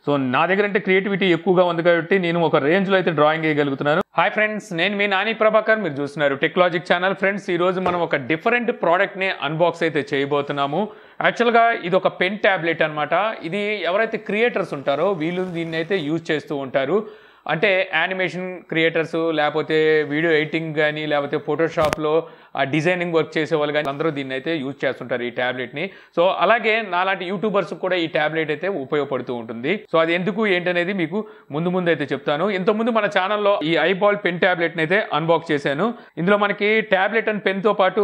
So నా దగ్గర అంటే క్రియేటివిటీ ఎక్కువగా ఉంది కాబట్టి నేను ఒక రేంజ్లో అయితే డ్రాయింగ్ వేయగలుగుతున్నాను. హాయ్ ఫ్రెండ్స్, నేను మీ నాని ప్రభాకర్, మీరు చూస్తున్నారు టెక్లాజిక్ ఛానల్. ఫ్రెండ్స్, ఈరోజు మనం ఒక డిఫరెంట్ ప్రోడక్ట్ని అన్బాక్స్ అయితే చేయబోతున్నాము. యాక్చువల్గా ఇది ఒక పెన్ ట్యాబ్లెట్ అనమాట. ఇది ఎవరైతే క్రియేటర్స్ ఉంటారో వీళ్ళు దీన్ని అయితే యూజ్ చేస్తూ ఉంటారు. అంటే యానిమేషన్ క్రియేటర్స్, లేకపోతే వీడియో ఎడిటింగ్ కానీ, లేకపోతే ఫోటోషాప్లో డిజైనింగ్ వర్క్ చేసే వాళ్ళు కానీ అందరూ దీన్ని అయితే యూజ్ చేస్తుంటారు ఈ ట్యాబ్లెట్ని. సో అలాగే నాలాంటి యూట్యూబర్స్ కూడా ఈ ట్యాబ్లెట్ అయితే ఉపయోగపడుతూ ఉంటుంది. సో అది ఎందుకు ఏంటనేది మీకు ముందు అయితే చెప్తాను. ఇంతకుముందు మన ఛానల్లో ఈ ఐబాల్ పెన్ ట్యాబ్లెట్ని అయితే అన్బాక్స్ చేశాను. ఇందులో మనకి ట్యాబ్లెట్ అండ్ పెన్తో పాటు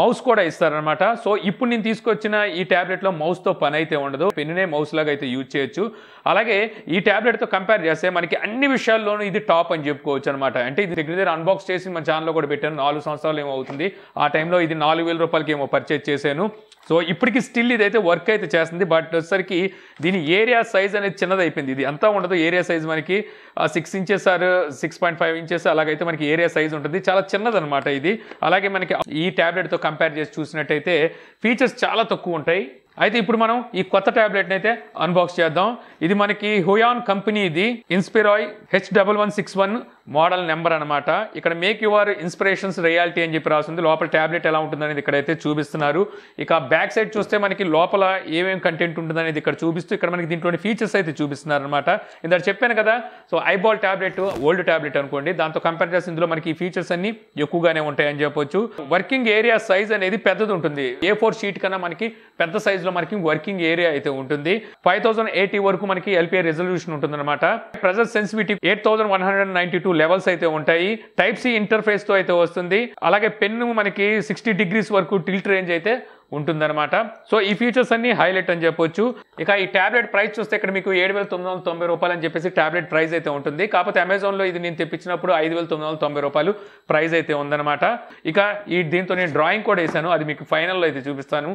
మౌస్ కూడా ఇస్తారనమాట. సో ఇప్పుడు నేను తీసుకొచ్చిన ఈ ట్యాబ్లెట్లో మౌస్తో పని అయితే ఉండదు, పెన్నే మౌస్ లాగా అయితే యూజ్ చేయొచ్చు. అలాగే ఈ ట్యాబ్లెట్తో కంపేర్ చేస్తే మనకి అన్ని విషయాల్లోనూ ఇది టాప్ అని చెప్పుకోవచ్చు అనమాట. అంటే ఇది దగ్గర అన్బాక్స్ చేసి మన ఛానల్లో కూడా పెట్టాను. 4 సంవత్సరాలు ఏమో అవుతుంది. ఆ టైంలో ఇది 4000 రూపాయలకి ఏమో పర్చేజ్ చేశాను. సో ఇప్పటికి స్టిల్ ఇదైతే వర్క్ అయితే చేస్తుంది. బట్ వచ్చేసరికి దీని ఏరియా సైజ్ అనేది చిన్నది అయిపోయింది. ఇది అంతా ఉండదు. ఏరియా సైజ్ మనకి 6 ఇంచెస్ ఆర్ 6.5 ఇంచెస్ అలాగైతే మనకి ఏరియా సైజ్ ఉంటుంది. చాలా చిన్నదనమాట ఇది. అలాగే మనకి ఈ ట్యాబ్లెట్తో కంపేర్ చేసి చూసినట్టయితే ఫీచర్స్ చాలా తక్కువ ఉంటాయి. అయితే ఇప్పుడు మనం ఈ కొత్త ట్యాబ్లెట్ని అయితే అన్బాక్స్ చేద్దాం. ఇది మనకి హుయాన్ కంపెనీ, ఇది ఇన్స్పిరాయ్ H1161 మోడల్ నెంబర్ అనమాట. ఇక్కడ మేక్ యువర్ ఇన్స్పిరేషన్స్ రియాలిటీ అని చెప్పి రాస్తుంది. లోపల ట్యాబ్లెట్ ఎలా ఉంటుందనేది ఇక్కడైతే చూపిస్తున్నారు. ఇక బ్యాక్ సైడ్ చూస్తే మనకి లోపల ఏమేమి కంటెంట్ ఉంటుందనేది ఇక్కడ చూపిస్తూ ఇక్కడ మనకి దీంట్లోని ఫీచర్స్ అయితే చూపిస్తున్నారు అనమాట. ఇందాక చెప్పాను కదా, so eyeball tablet old tablet అనుకోండి, దాంతో కంపేర్ చేసి ఇందులో మనకి ఈ ఫీచర్స్ అన్ని ఎక్కువగానే ఉంటాయని చెప్పొచ్చు. వర్కింగ్ ఏరియా సైజ్ అనేది పెద్దది ఉంటుంది. A4 షీట్ కన్నా మనకి పెద్ద సైజులో మనకి వర్కింగ్ ఏరియా అయితే ఉంటుంది. 5080 వరకు మనకి LPI రెజల్యూషన్ ఉంటుంది అనమాట. ప్రెజర్ సెన్సిటివిటీ 8192 లెవెల్స్ అయితే ఉంటాయి. టైప్ సి ఇంటర్ఫేస్ తో అయితే వస్తుంది. అలాగే పెన్ను మనకి 60 డిగ్రీస్ వరకు టిల్ట్ రేంజ్ అయితే ఉంటుందన్నమాట. సో ఈ ఫీచర్స్ అన్ని హైలైట్ అని చెప్పొచ్చు. ఇక ఈ ట్యాబ్లెట్ ప్రైస్ చూస్తే ఇక్కడ మీకు 7990 రూపాయలు అని చెప్పేసి ట్యాబ్లెట్ ప్రైస్ అయితే ఉంటుంది. కాకపోతే అమెజాన్లో ఇది నేను తెప్పించినప్పుడు 5990 రూపాయలు ప్రైస్ అయితే ఉందన్నమాట. ఇక ఈ దీంతో నేను డ్రాయింగ్ కూడా వేసాను, అది మీకు ఫైనల్లో అయితే చూపిస్తాను.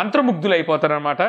మంత్రముగ్ధులు అయిపోతారనమాట.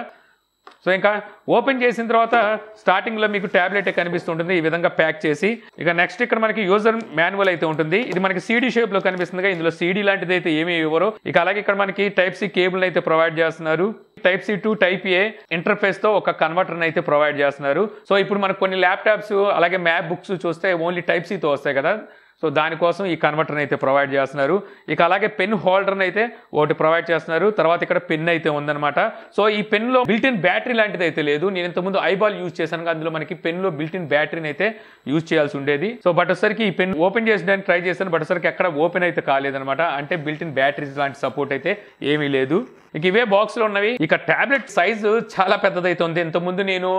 సో ఇంకా ఓపెన్ చేసిన తర్వాత స్టార్టింగ్లో మీకు ట్యాబ్లెట్ కనిపిస్తుంటుంది ఈ విధంగా ప్యాక్ చేసి. ఇక నెక్స్ట్ ఇక్కడ మనకి యూజర్ మాన్యువల్ అయితే ఉంటుంది. ఇది మనకి CD షేప్లో కనిపిస్తుంది. ఇందులో CD లాంటిది అయితే ఏమీ ఇవ్వరు. ఇక అలాగే ఇక్కడ మనకి టైప్ సి కేబుల్ అయితే ప్రొవైడ్ చేస్తున్నారు. Type C to type A interface తో ఒక కన్వర్టర్ అయితే ప్రొవైడ్ చేస్తున్నారు. సో ఇప్పుడు మనకు కొన్ని ల్యాప్టాప్స్ అలాగే మ్యాక్ బుక్స్ చూస్తే ఓన్లీ టైప్ సితో వస్తాయి కదా, సో దానికోసం ఈ కన్వర్టర్ని అయితే ప్రొవైడ్ చేస్తున్నారు. ఇక అలాగే పెన్ హోల్డర్ని అయితే ఒకటి ప్రొవైడ్ చేస్తున్నారు. తర్వాత ఇక్కడ పెన్ అయితే ఉందన్నమాట. సో ఈ పెన్లో బిల్ట్-ఇన్ బ్యాటరీ లాంటిది అయితే లేదు. నేను ఇంతకుముందు ఐబాల్ యూజ్ చేశాను, అందులో మనకి పెన్లో బిల్ట్-ఇన్ బ్యాటరీని అయితే యూజ్ చేయాల్సి ఉండేది. సో బట్ ఒకసారికి ఈ పెన్ ఓపెన్ చేసడానికి ట్రై చేశాను, బట్ ఒకసారికి ఎక్కడ ఓపెన్ అయితే కాలేదనమాట. అంటే బిల్ట్-ఇన్ బ్యాటరీస్ లాంటి సపోర్ట్ అయితే ఏమీ లేదు. ఇక ఇవే బాక్స్లో ఉన్నవి. ఇక ట్యాబ్లెట్ సైజు చాలా పెద్దదైతే ఉంది. ఇంతకుముందు నేను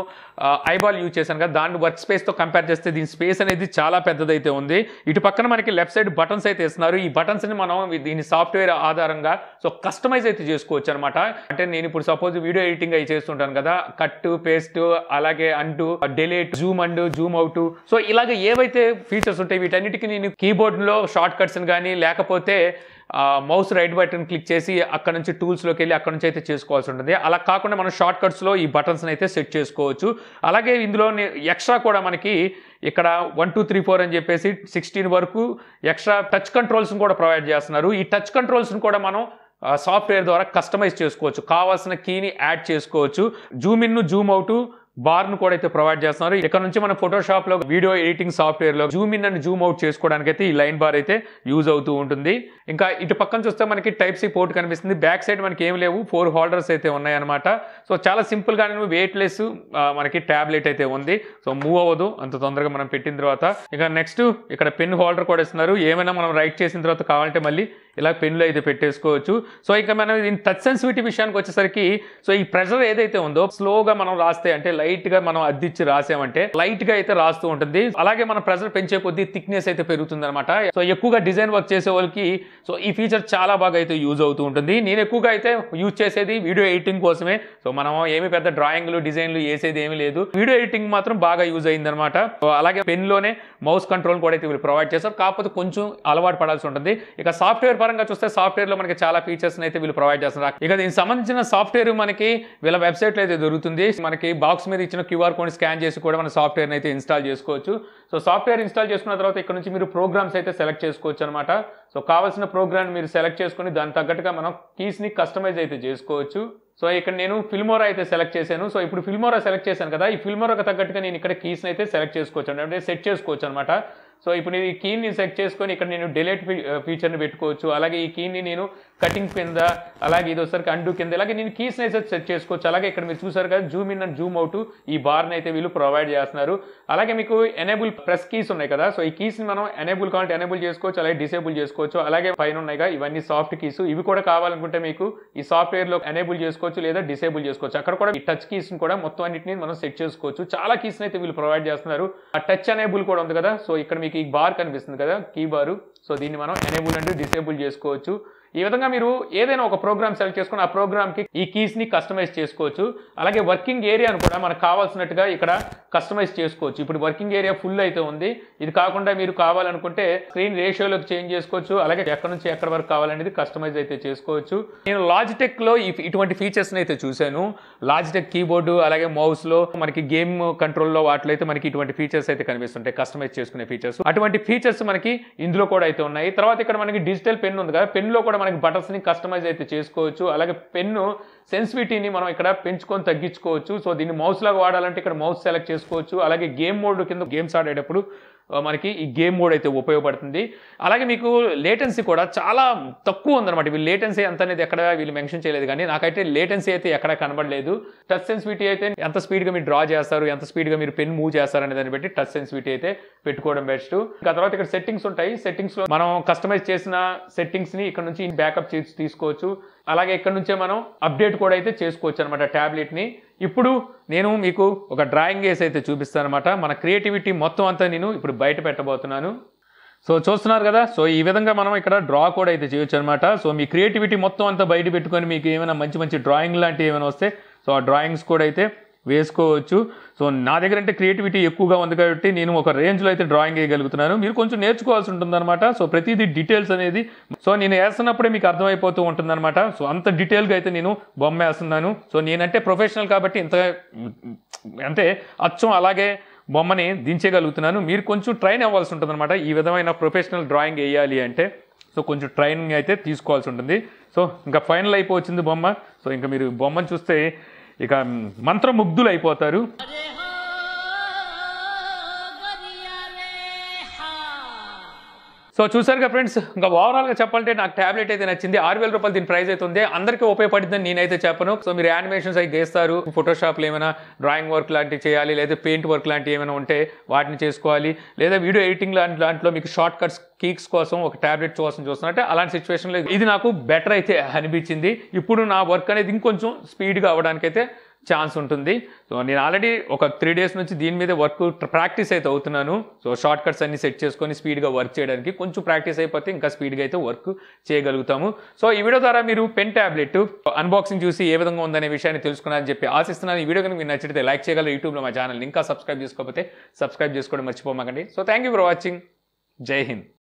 ఐబాల్ యూజ్ చేశాను కదా, దాని వర్క్ స్పేస్తో కంపేర్ చేస్తే దీని స్పేస్ అనేది చాలా పెద్దదైతే ఉంది. ఇటు పక్కన మనకి లెఫ్ట్ సైడ్ బటన్స్ అయితే ఇస్తున్నారు. ఈ బటన్స్ని మనం దీని సాఫ్ట్వేర్ ఆధారంగా సో కస్టమైజ్ అయితే చేసుకోవచ్చు అనమాట. అంటే నేను ఇప్పుడు సపోజ్ వీడియో ఎడిటింగ్ అయి చేస్తుంటాను కదా, కట్ పేస్ట్ అలాగే and delete Zoom and Zoom out, so ఇలాగ ఏవైతే ఫీచర్స్ ఉంటాయి వీటన్నిటికీ నేను కీబోర్డ్లో షార్ట్ కట్స్ని కానీ లేకపోతే మౌస్ రైట్ బటన్ క్లిక్ చేసి అక్కడ నుంచి టూల్స్లోకి వెళ్ళి అక్కడ నుంచి అయితే చేసుకోవాల్సి ఉంటుంది. అలా కాకుండా మనం షార్ట్ కట్స్లో ఈ బటన్స్ని అయితే సెట్ చేసుకోవచ్చు. అలాగే ఇందులో ఎక్స్ట్రా కూడా మనకి ఇక్కడ 1 2 3 4 అని చెప్పేసి 16 వరకు ఎక్స్ట్రా టచ్ కంట్రోల్స్ని కూడా ప్రొవైడ్ చేస్తున్నారు. ఈ టచ్ కంట్రోల్స్ని కూడా మనం సాఫ్ట్వేర్ ద్వారా కస్టమైజ్ చేసుకోవచ్చు. కావాల్సిన కీని యాడ్ చేసుకోవచ్చు. జూమ్ ఇన్ జూమ్ అవుట్ బార్ను కూడా అయితే ప్రొవైడ్ చేస్తున్నారు. ఇక్కడ నుంచి మన ఫోటోషాప్లో వీడియో ఎడిటింగ్ సాఫ్ట్వేర్లో Zoom in and Zoom out చేసుకోవడానికి అయితే ఈ లైన్ బార్ అయితే యూజ్ అవుతూ ఉంటుంది. ఇంకా ఇటు పక్కన చూస్తే మనకి టైప్ సి పోర్ట్ కనిపిస్తుంది. బ్యాక్ సైడ్ మనకి ఏం లేవు, 4 హోల్డర్స్ అయితే ఉన్నాయన్నమాట. సో చాలా సింపుల్గా వెయిట్లెస్ మనకి ట్యాబ్లెట్ అయితే ఉంది. సో మూవ్ అవ్వదు అంత తొందరగా మనం పెట్టిన తర్వాత. ఇక నెక్స్ట్ ఇక్కడ పెన్ హోల్డర్ కూడా ఇస్తున్నారు. ఏమైనా మనం రైట్ చేసిన తర్వాత కావాలంటే మళ్ళీ ఇలా పెన్లో అయితే పెట్టేసుకోవచ్చు. సో ఇక మనం దీని టచ్ సెన్సిటివిటీ విషయానికి వచ్చేసరికి సో ఈ ప్రెషర్ ఏదైతే ఉందో స్లోగా మనం రాస్తే అంటే లైట్గా మనం అద్దిచ్చి రాసామంటే లైట్గా అయితే రాస్తూ ఉంటుంది. అలాగే మన ప్రెషర్ పెంచే కొద్దీ థిక్నెస్ అయితే పెరుగుతుంది అనమాట. సో ఎక్కువగా డిజైన్ వర్క్ చేసే వాళ్ళకి సో ఈ ఫీచర్ చాలా బాగా అయితే యూజ్ అవుతూ ఉంటుంది. నేను ఎక్కువగా అయితే యూజ్ చేసేది వీడియో ఎడిటింగ్ కోసమే. సో మనం ఏమి పెద్ద డ్రాయింగ్లు డిజైన్లు వేసేది ఏమీ లేదు, వీడియో ఎడిటింగ్ మాత్రం బాగా యూజ్ అయింది అనమాట. అలాగే పెన్లోనే మౌస్ కంట్రోల్ కూడా అయితే వీళ్ళు ప్రొవైడ్ చేస్తారు, కాకపోతే కొంచెం అలవాటు పడాల్సి ఉంటుంది. ఇక సాఫ్ట్వేర్ పరంగా చూస్తే సాఫ్ట్వేర్లో మనకి చాలా ఫీచర్స్ అయితే వీళ్ళు ప్రొవైడ్ చేస్తున్నారు. ఇక దీనికి సంబంధించిన సాఫ్ట్వేర్ మనకి వీళ్ళ వెబ్సైట్లో అయితే దొరుకుతుంది. మనకి బాక్స్ మీద ఇచ్చిన QR కోడ్ స్కాన్ చేసి కూడా మన సాఫ్ట్వేర్ని అయితే ఇన్స్టాల్ చేసుకోవచ్చు. సో సాఫ్ట్వేర్ ఇన్స్టాల్ చేసుకున్న తర్వాత ఇక్కడ నుంచి మీరు ప్రోగ్రామ్స్ అయితే సెలెక్ట్ చేసుకోవచ్చు అనమాట. సో కావాల్సిన ప్రోగ్రామ్ మీరు సెలెక్ట్ చేసుకుని దానికి తగ్గట్టుగా మనం కీస్ని కస్టమైజ్ అయితే చేసుకోవచ్చు. సో ఇక్కడ నేను ఫిల్మోరా అయితే సెలెక్ట్ చేశాను. సో ఇప్పుడు ఫిల్మోరా సెలెక్ట్ చేశాను కదా, ఈ ఫిల్మోరాకి తగ్గట్టుగా నేను ఇక్కడ కీస్ని అయితే సెలెక్ట్ చేసుకోవచ్చు అంటే సెట్ చేసుకోవచ్చు అనమాట. సో ఇప్పుడు ఈ కీని సెట్ చేసుకొని ఇక్కడ నేను డిలీట్ ఫీచర్ని పెట్టుకోవచ్చు. అలాగే ఈ కీని నేను కటింగ్ కింద, అలాగే ఇది వచ్చరికి అండు కింద, అలాగే నేను కీస్ని అయితే సెట్ చేసుకోవచ్చు. అలాగే ఇక్కడ మీరు చూసారు కదా Zoom in and Zoom out ఈ బార్ని అయితే వీళ్ళు ప్రొవైడ్ చేస్తున్నారు. అలాగే మీకు ఎనేబుల్ ప్రెస్ కీస్ ఉన్నాయి కదా, సో ఈ కీస్ని మనం ఎనేబుల్ కావాలంటే ఎనేబుల్ చేసుకోవచ్చు, అలాగే డిసేబుల్ చేసుకోవచ్చు. అలాగే పైన ఉన్నాయి ఇవన్నీ సాఫ్ట్ కీస్, ఇవి కూడా కావాలనుకుంటే మీకు ఈ సాఫ్ట్వేర్లో ఎనేబుల్ చేసుకోవచ్చు లేదా డిసేబుల్ చేసుకోవచ్చు. అక్కడ కూడా ఈ టచ్ కీస్ని కూడా మొత్తం అన్నింటినీ మనం సెట్ చేసుకోవచ్చు. చాలా కీస్ని అయితే వీళ్ళు ప్రొవైడ్ చేస్తున్నారు. ఆ టచ్ ఎనేబుల్ కూడా ఉంది కదా, సో ఇక్కడ మీకు ఈ బార్ కనిపిస్తుంది కదా కీ బారు, సో దీన్ని మనం ఎనేబుల్ అండ్ డిసేబుల్ చేసుకోవచ్చు. ఈ విధంగా మీరు ఏదైనా ఒక ప్రోగ్రామ్ సెలెక్ట్ చేసుకుని ఆ ప్రోగ్రామ్కి ఈ కీస్ని కస్టమైజ్ చేసుకోవచ్చు. అలాగే వర్కింగ్ ఏరియాను కూడా మనకు కావాల్సినట్టుగా ఇక్కడ కస్టమైజ్ చేసుకోవచ్చు. ఇప్పుడు వర్కింగ్ ఏరియా ఫుల్ అయితే ఉంది, ఇది కాకుండా మీరు కావాలనుకుంటే స్క్రీన్ రేషియోలోకి చేంజ్ చేసుకోవచ్చు. అలాగే ఎక్కడ నుంచి ఎక్కడ వరకు కావాలనేది కస్టమైజ్ అయితే చేసుకోవచ్చు. నేను లాజిటెక్లో ఇటువంటి ఫీచర్స్ని అయితే చూశాను. లాజిటెక్ కీబోర్డు అలాగే మౌస్లో మనకి గేమ్ కంట్రోల్లో వాటిలో అయితే మనకి ఇటువంటి ఫీచర్స్ అయితే కనిపిస్తుంటాయి, కస్టమైజ్ చేసుకునే ఫీచర్స్. అటువంటి ఫీచర్స్ మనకి ఇందులో కూడా అయితే ఉన్నాయి. తర్వాత ఇక్కడ మనకి డిజిటల్ పెన్ ఉంది కదా, పెన్లో కూడా మనకి బటన్స్ని కస్టమైజ్ అయితే చేసుకోవచ్చు. అలాగే పెన్ను సెన్సిటివిటీని మనం ఇక్కడ పెంచుకొని తగ్గించుకోవచ్చు. సో దీన్ని మౌస్ లాగా వాడాలంటే ఇక్కడ మౌస్ సెలెక్ట్ చేసుకోవచ్చు. అలాగే గేమ్ మోడ్ కింద గేమ్స్ ఆడేటప్పుడు మనకి ఈ గేమ్ మోడ్ అయితే ఉపయోగపడుతుంది. అలాగే మీకు లేటెన్సీ కూడా చాలా తక్కువ ఉందన్నమాట. వీళ్ళు లేటెన్సీ ఎంత అనేది ఎక్కడ వీళ్ళు మెన్షన్ చేయలేదు, కానీ నాకైతే లేటెన్సీ అయితే ఎక్కడ కనబడలేదు. టచ్ సెన్సిటివిటీ అయితే ఎంత స్పీడ్గా మీరు డ్రా చేస్తారు, ఎంత స్పీడ్గా మీరు పెన్ మూవ్ చేస్తారు అనే దాన్ని బట్టి టచ్ సెన్సిటివిటీ అయితే పెట్టుకోవడం బెస్ట్. ఇంకా తర్వాత ఇక్కడ సెట్టింగ్స్ ఉంటాయి. సెట్టింగ్స్లో మనం కస్టమైజ్ చేసిన సెట్టింగ్స్ని ఇక్కడ నుంచి బ్యాకప్ చేసి తీసుకోవచ్చు. అలాగే ఇక్కడ నుంచే మనం అప్డేట్ కూడా అయితే చేసుకోవచ్చు అనమాట ట్యాబ్లెట్ని. ఇప్పుడు నేను మీకు ఒక డ్రాయింగ్ వేసి అయితే చూపిస్తాను అనమాట. మన క్రియేటివిటీ మొత్తం అంతా నేను ఇప్పుడు బయట పెట్టబోతున్నాను. సో చూస్తున్నారు కదా, సో ఈ విధంగా మనం ఇక్కడ డ్రా కూడా అయితే చేయొచ్చు అనమాట. సో మీ క్రియేటివిటీ మొత్తం అంతా బయట పెట్టుకొని మీకు ఏమైనా మంచి మంచి డ్రాయింగ్ లాంటివి ఏమైనా వస్తే సో ఆ డ్రాయింగ్స్ కూడా అయితే వేసుకోవచ్చు. సో నా దగ్గర అంటే క్రియేటివిటీ ఎక్కువగా ఉంది కాబట్టి నేను ఒక రేంజ్లో అయితే డ్రాయింగ్ వేయగలుగుతున్నాను. మీరు కొంచెం నేర్చుకోవాల్సి ఉంటుందన్నమాట. సో ప్రతిదీ డీటెయిల్స్ అనేది సో నేను వేస్తున్నప్పుడే మీకు అర్థమైపోతూ ఉంటుందన్నమాట. సో అంత డీటెయిల్గా అయితే నేను బొమ్మ వేస్తున్నాను. సో నేనంటే ప్రొఫెషనల్ కాబట్టి ఇంత అంటే అచ్చం అలాగే బొమ్మని దించగలుగుతున్నాను. మీరు కొంచెం ట్రైన్ అవ్వాల్సి ఉంటుంది అనమాట ఈ విధమైన ప్రొఫెషనల్ డ్రాయింగ్ వేయాలి అంటే. సో కొంచెం ట్రైనింగ్ అయితే తీసుకోవాల్సి ఉంటుంది. సో ఇంకా ఫైనల్ అయిపోవచ్చింది బొమ్మ. సో ఇంకా మీరు బొమ్మను చూస్తే ఇక మంత్రముగ్ధులు అయిపోతారు. సో చూసారుగా ఫ్రెండ్స్, ఇంకా ఓవరాల్గా చెప్పాలంటే నాకు ట్యాబ్లెట్ అయితే నచ్చింది. 6000 రూపాయలు దీని ప్రైస్ అయితే ఉంది. అందరికీ ఉపయోగపడుతుందని నేనైతే చెప్పను. సో మీరు యానిమేషన్స్ అవి గీస్తారు, ఫోటోషాప్లో ఏమైనా డ్రాయింగ్ వర్క్ లాంటివి చేయాలి, లేదా పెయింట్ వర్క్ లాంటివి ఏమైనా ఉంటే వాటిని చేసుకోవాలి, లేదా వీడియో ఎడిటింగ్ దాంట్లో మీకు షార్ట్ కట్స్ కీక్స్ కోసం ఒక ట్యాబ్లెట్ కోసం చూస్తున్నట్టే అలాంటి సిచ్యువేషన్లో ఇది నాకు బెటర్ అయితే అనిపించింది. ఇప్పుడు నా వర్క్ అనేది ఇంకొంచెం స్పీడ్గా అవ్వడానికైతే ఛాన్స్ ఉంటుంది. సో నేను ఆల్రెడీ ఒక 3 days నుంచి దీని మీద వర్క్ ప్రాక్టీస్ అయితే అవుతున్నాను. సో షార్ట్ కట్స్ అన్ని సెట్ చేసుకొని స్పీడ్గా వర్క్ చేయడానికి కొంచెం ప్రాక్టీస్ అయిపోతే ఇంకా స్పీడ్గా అయితే వర్క్ చేయగలుగుతాము. సో ఈ వీడియో ద్వారా మీరు పెన్ ట్యాబ్లెట్ అన్బాక్సింగ్ చూసి ఏ విధంగా ఉందనే విషయాన్ని తెలుసుకున్నారని చెప్పి ఆశిస్తున్నాను. ఈ వీడియో కనుక మీరు నచ్చితే లైక్ చేయగలరు. యూట్యూబ్లో మా ఛానల్ ఇంకా సబ్స్క్రైబ్ చేసుకోకపోతే సబ్స్క్రైబ్ చేసుకోవడం మర్చిపోమాకండి. So thank you for watching. జై హింద్.